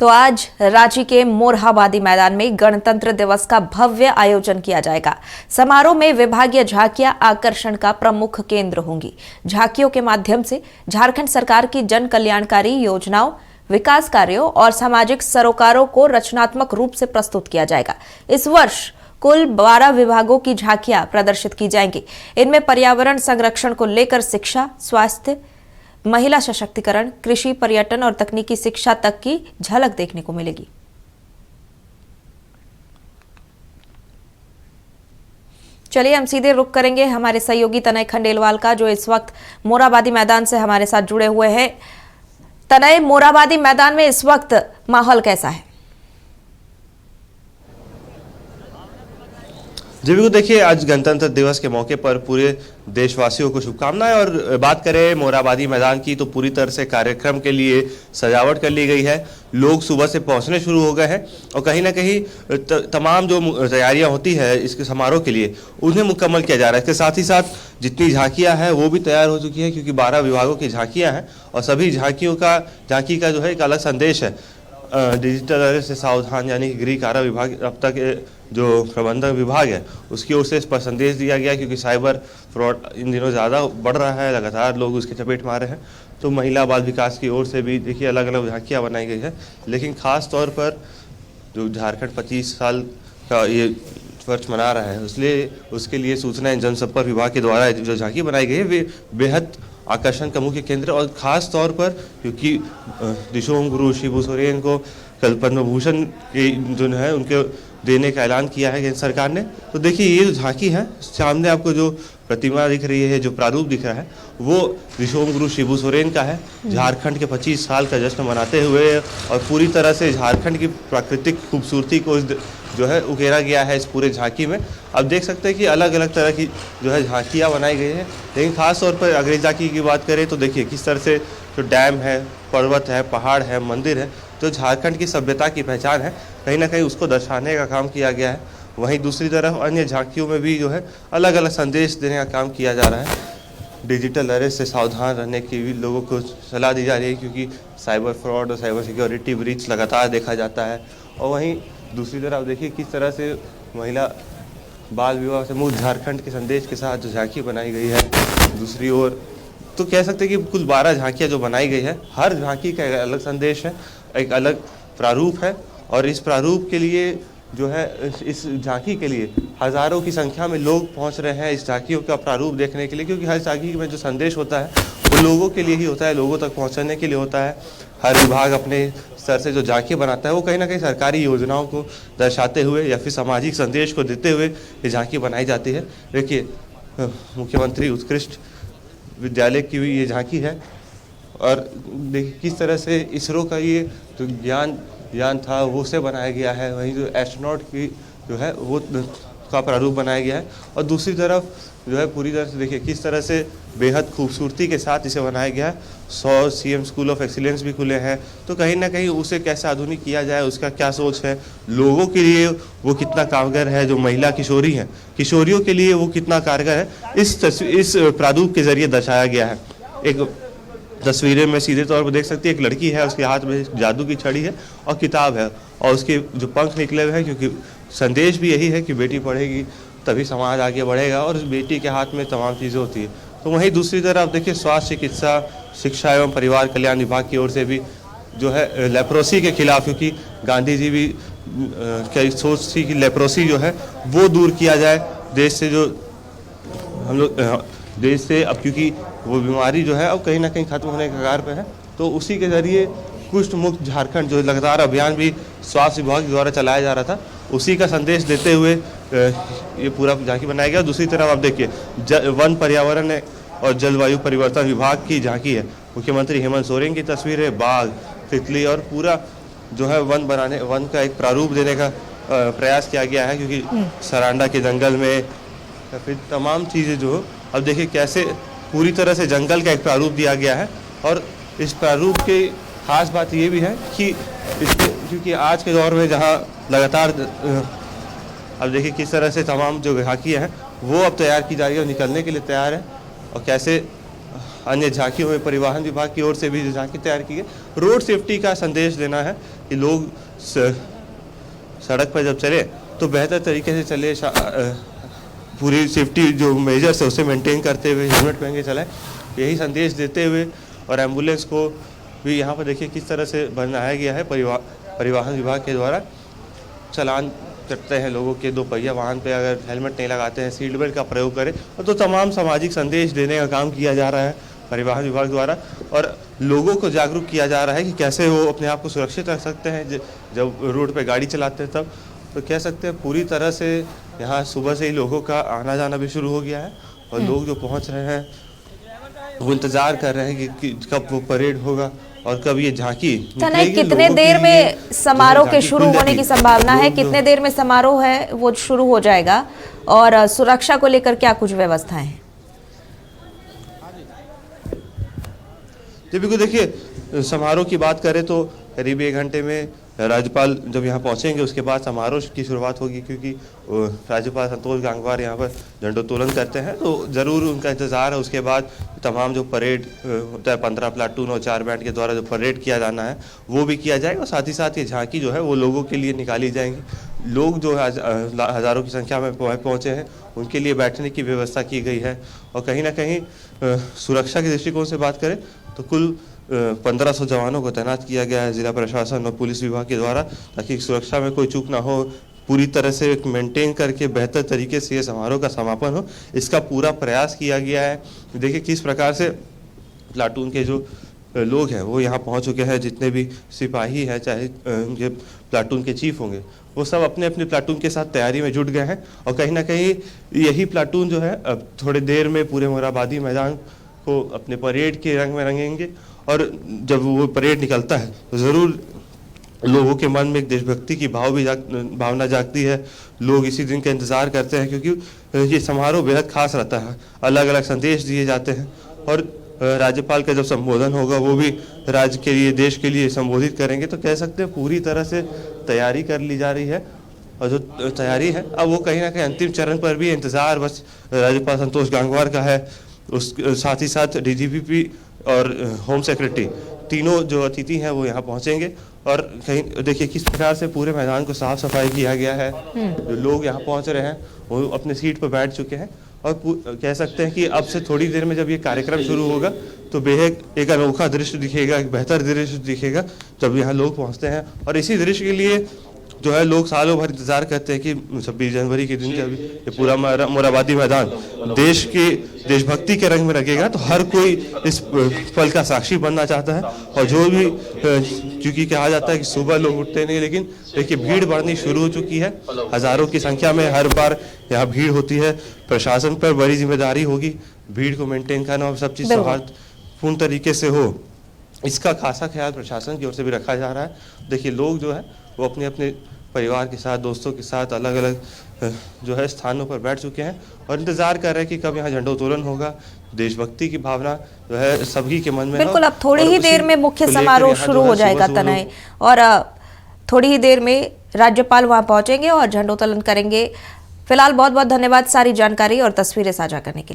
तो आज रांची के मोरहाबादी मैदान में गणतंत्र दिवस का भव्य आयोजन किया जाएगा। समारोह में विभागीय झांकियां आकर्षण का प्रमुख केंद्र होंगी। झांकियों के माध्यम से झारखंड सरकार की जन कल्याणकारी योजनाओं, विकास कार्यों और सामाजिक सरोकारों को रचनात्मक रूप से प्रस्तुत किया जाएगा। इस वर्ष कुल 12 विभागों की झांकियां प्रदर्शित की जाएंगी। इनमें पर्यावरण संरक्षण को लेकर शिक्षा, स्वास्थ्य, महिला सशक्तिकरण, कृषि, पर्यटन और तकनीकी शिक्षा तक की झलक देखने को मिलेगी। चलिए हम सीधे रुख करेंगे हमारे सहयोगी तनय खंडेलवाल का, जो इस वक्त मोरहाबादी मैदान से हमारे साथ जुड़े हुए हैं। तनय, मोरहाबादी मैदान में इस वक्त माहौल कैसा है? जी बिल्कुल, देखिए आज गणतंत्र दिवस के मौके पर पूरे देशवासियों को शुभकामनाएं। और बात करें मोरहाबादी मैदान की तो पूरी तरह से कार्यक्रम के लिए सजावट कर ली गई है। लोग सुबह से पहुंचने शुरू हो गए हैं और कहीं ना कहीं तमाम जो तैयारियां होती है इसके समारोह के लिए उन्हें मुकम्मल किया जा रहा है। इसके साथ ही साथ जितनी झांकियाँ हैं वो भी तैयार हो चुकी हैं, क्योंकि 12 विभागों की झांकियाँ हैं और सभी झांकी का जो है एक अलग संदेश है। डिजिटल अरेस्ट से सावधान, यानी कि गृह कारा विभाग अब तक जो प्रबंधक विभाग है उसकी ओर से संदेश दिया गया, क्योंकि साइबर फ्रॉड इन दिनों ज़्यादा बढ़ रहा है, लगातार लोग उसकी चपेट मार रहे हैं। तो महिला बाल विकास की ओर से भी देखिए अलग अलग झांकियाँ बनाई गई है। लेकिन ख़ास तौर पर जो झारखंड 25 साल का ये वर्ष मना रहा है इसलिए उसके लिए सूचना एवं जनसंपर्क विभाग के द्वारा जो झांकी बनाई गई है वे बेहद आकर्षण का मुख्य केंद्र। और ख़ास तौर पर क्योंकि दिशोम गुरु शिबू सोरेन को कल पद्म भूषण जो है उनके देने का ऐलान किया है केंद्र सरकार ने। तो देखिए ये जो झांकी है, सामने आपको जो प्रतिमा दिख रही है, जो प्रारूप दिख रहा है, वो दिशोम गुरु शिबू सोरेन का है। झारखंड के 25 साल का जश्न मनाते हुए और पूरी तरह से झारखंड की प्राकृतिक खूबसूरती को जो है उकेरा गया है इस पूरे झांकी में। अब देख सकते हैं कि अलग अलग तरह की जो है झांकियाँ बनाई गई हैं। लेकिन ख़ास तौर पर अगर झांकी की बात करें तो देखिए किस तरह से जो डैम है, पर्वत है, पहाड़ है, मंदिर है, जो झारखंड की सभ्यता की पहचान है, कहीं ना कहीं उसको दर्शाने का काम किया गया है। वहीं दूसरी तरफ अन्य झांकियों में भी जो है अलग अलग संदेश देने का काम किया जा रहा है। डिजिटल अरेस्ट से सावधान रहने की भी लोगों को सलाह दी जा रही है, क्योंकि साइबर फ्रॉड और साइबर सिक्योरिटी ब्रीच लगातार देखा जाता है। और वहीं दूसरी तरफ देखिए किस तरह से महिला बाल विवाह से मुक्त झारखंड के संदेश के साथ जो झांकी बनाई गई है। दूसरी ओर तो कह सकते हैं कि कुल 12 झांकियाँ जो बनाई गई है, हर झांकी का एक अलग संदेश है, एक अलग प्रारूप है। और इस प्रारूप के लिए जो है इस झांकी के लिए हज़ारों की संख्या में लोग पहुंच रहे हैं इस झांकियों का प्रारूप देखने के लिए, क्योंकि हर झांकी में जो संदेश होता है वो लोगों के लिए ही होता है, लोगों तक पहुंचाने के लिए होता है। हर विभाग अपने स्तर से जो झांकी बनाता है वो कहीं ना कहीं सरकारी योजनाओं को दर्शाते हुए या फिर सामाजिक संदेश को देते हुए ये झांकी बनाई जाती है। देखिए मुख्यमंत्री उत्कृष्ट विद्यालय की भी ये झांकी है। और देखिए किस तरह से इसरो का ये जो यान था वो से बनाया गया है। वहीं जो एस्ट्रोनॉट की जो है वो का प्रारूप बनाया गया है। और दूसरी तरफ जो है पूरी तरह से देखिए किस तरह से बेहद खूबसूरती के साथ इसे बनाया गया है। 100 CM स्कूल ऑफ एक्सीलेंस भी खुले हैं। तो कहीं ना कहीं उसे कैसे आधुनिक किया जाए, उसका क्या सोच है, लोगों के लिए वो कितना कारगर है, जो महिला किशोरी हैं, किशोरियों के लिए वो कितना कारगर है, इस प्रारूप के जरिए दर्शाया गया है। एक तस्वीरें में सीधे तौर पर देख सकती है, एक लड़की है, उसके हाथ में जादू की छड़ी है और किताब है और उसके जो पंख निकले हुए हैं, क्योंकि संदेश भी यही है कि बेटी पढ़ेगी तभी समाज आगे बढ़ेगा और उस बेटी के हाथ में तमाम चीज़ें होती है। तो वहीं दूसरी तरफ देखिए स्वास्थ्य, चिकित्सा, शिक्षा एवं परिवार कल्याण विभाग की ओर से भी जो है लेप्रोसी के खिलाफ, क्योंकि गांधी जी भी क्या सोच थी कि लेप्रोसी जो है वो दूर किया जाए देश से, जो हम लोग देश से, अब क्योंकि वो बीमारी जो है अब कहीं ना कहीं खत्म होने के कगार पे है। तो उसी के जरिए कुष्ठ मुक्त झारखंड जो लगातार अभियान भी स्वास्थ्य विभाग द्वारा चलाया जा रहा था, उसी का संदेश देते हुए ये पूरा झांकी बनाया गया। दूसरी तरफ आप देखिए वन, पर्यावरण और जलवायु परिवर्तन विभाग की झांकी है। मुख्यमंत्री हेमंत सोरेन की तस्वीर है, बाघ, तितली और पूरा जो है वन का एक प्रारूप देने का प्रयास किया गया है, क्योंकि सरांडा के जंगल में या फिर तमाम चीज़ें जो अब देखिए कैसे पूरी तरह से जंगल का एक प्रारूप दिया गया है। और इस प्रारूप की खास बात ये भी है कि क्योंकि आज के दौर में जहाँ लगातार अब देखिए किस तरह से तमाम जो झांकियाँ हैं वो अब तैयार की जा रही है और निकलने के लिए तैयार है। और कैसे अन्य झांकियों में परिवहन विभाग की ओर से भी झांकी तैयार की है। रोड सेफ्टी का संदेश देना है कि लोग सड़क पर जब चले तो बेहतर तरीके से चले, पूरी सेफ्टी जो मेजर्स है उसे मेंटेन करते हुए हेलमेट पहन के चलाएं, यही संदेश देते हुए। और एम्बुलेंस को भी यहाँ पर देखिए किस तरह से बनाया गया है, परिवहन विभाग के द्वारा चालान करते हैं लोगों के दो पहिया वाहन पे अगर हेलमेट नहीं लगाते हैं, सीट बेल्ट का प्रयोग करें। और तो तमाम सामाजिक संदेश देने का काम किया जा रहा है परिवहन विभाग द्वारा, और लोगों को जागरूक किया जा रहा है कि कैसे वो अपने आप को सुरक्षित रख सकते हैं जब रोड पे गाड़ी चलाते हैं तब। तो कह सकते हैं पूरी तरह से यहाँ सुबह से ही लोगों का आना जाना भी शुरू हो गया है, और लोग जो पहुँच रहे हैं वो इंतजार कर रहे हैं कि कब वो परेड होगा और कब ये झांकी तनय, कितने देर में समारोह के शुरू होने की संभावना है? कितने देर में समारोह है वो शुरू हो जाएगा, और सुरक्षा को लेकर क्या कुछ व्यवस्थाएं हैं? जी बिल्कुल, देखिए समारोह की बात करें तो करीब 1 घंटे में राज्यपाल जब यहाँ पहुँचेंगे उसके बाद समारोह की शुरुआत होगी, क्योंकि राज्यपाल संतोष गंगवार यहाँ पर झंडोत्तोलन करते हैं, तो ज़रूर उनका इंतज़ार है। उसके बाद तमाम जो परेड होता है 15 प्लाटून और 4 बैंड के द्वारा जो परेड किया जाना है वो भी किया जाएगा, और साथ ही साथ ये झांकी जो है वो लोगों के लिए निकाली जाएंगी। लोग जो हज़ारों की संख्या में पहुँचे हैं उनके लिए बैठने की व्यवस्था की गई है। और कहीं ना कहीं सुरक्षा के दृष्टिकोण से बात करें तो कुल 1500 जवानों को तैनात किया गया है जिला प्रशासन और पुलिस विभाग के द्वारा, ताकि सुरक्षा में कोई चूक ना हो, पूरी तरह से मेंटेन करके बेहतर तरीके से ये समारोह का समापन हो, इसका पूरा प्रयास किया गया है। देखिए किस प्रकार से प्लाटून के जो लोग हैं वो यहाँ पहुँच चुके हैं, जितने भी सिपाही हैं चाहे उनके प्लाटून के चीफ होंगे वो सब अपने अपने प्लाटून के साथ तैयारी में जुट गए हैं। और कहीं ना कहीं यही प्लाटून जो है अब थोड़ी देर में पूरे मोरहाबादी मैदान को अपने परेड के रंग में रंगेंगे, और जब वो परेड निकलता है तो ज़रूर लोगों के मन में एक देशभक्ति की भावना जागती है। लोग इसी दिन का इंतज़ार करते हैं, क्योंकि ये समारोह बेहद खास रहता है, अलग अलग संदेश दिए जाते हैं। और राज्यपाल का जब संबोधन होगा वो भी राज्य के लिए देश के लिए संबोधित करेंगे, तो कह सकते हैं पूरी तरह से तैयारी कर ली जा रही है। और जो तैयारी है अब वो कहीं ना कहीं अंतिम चरण पर भी इंतज़ार बस राज्यपाल संतोष गंगवार का है। उस साथ ही साथ DGPP और होम सेक्रेटरी तीनों जो अतिथि हैं वो यहाँ पहुँचेंगे। और कहीं देखिए किस प्रकार से पूरे मैदान को साफ सफाई किया गया है। जो लोग यहाँ पहुँच रहे हैं वो अपने सीट पर बैठ चुके हैं, और कह सकते हैं कि अब से थोड़ी देर में जब ये कार्यक्रम शुरू होगा तो बेहद एक अनोखा दृश्य दिखेगा, एक बेहतर दृश्य दिखेगा जब यहाँ लोग पहुँचते हैं। और इसी दृश्य के लिए जो है लोग सालों भर इंतजार करते हैं कि 26 जनवरी के दिन जब ये पूरा मोरहाबादी मैदान देश की देशभक्ति के रंग में रंगेगा, तो हर कोई इस पल का साक्षी बनना चाहता है। और जो भी क्योंकि कहा जाता है कि सुबह लोग उठते नहीं, लेकिन देखिए भीड़ बढ़नी शुरू हो चुकी है, हज़ारों की संख्या में हर बार यहाँ भीड़ होती है। प्रशासन पर बड़ी जिम्मेदारी होगी भीड़ को मेंटेन करना और सब चीज़ सौहार्दपूर्ण तरीके से हो, इसका खासा ख्याल प्रशासन की ओर से भी रखा जा रहा है। देखिए लोग जो है वो अपने अपने परिवार के साथ, दोस्तों के साथ अलग अलग जो है स्थानों पर बैठ चुके हैं और इंतजार कर रहे हैं कि कब यहाँ झंडोत्तोलन होगा। देशभक्ति की भावना जो है सभी के मन में बिल्कुल। अब थोड़ी ही देर में मुख्य समारोह शुरू हो जाएगा तनय, और थोड़ी ही देर में राज्यपाल वहां पहुंचेंगे और झंडोत्तोलन करेंगे। फिलहाल बहुत बहुत धन्यवाद सारी जानकारी और तस्वीरें साझा करने के लिए।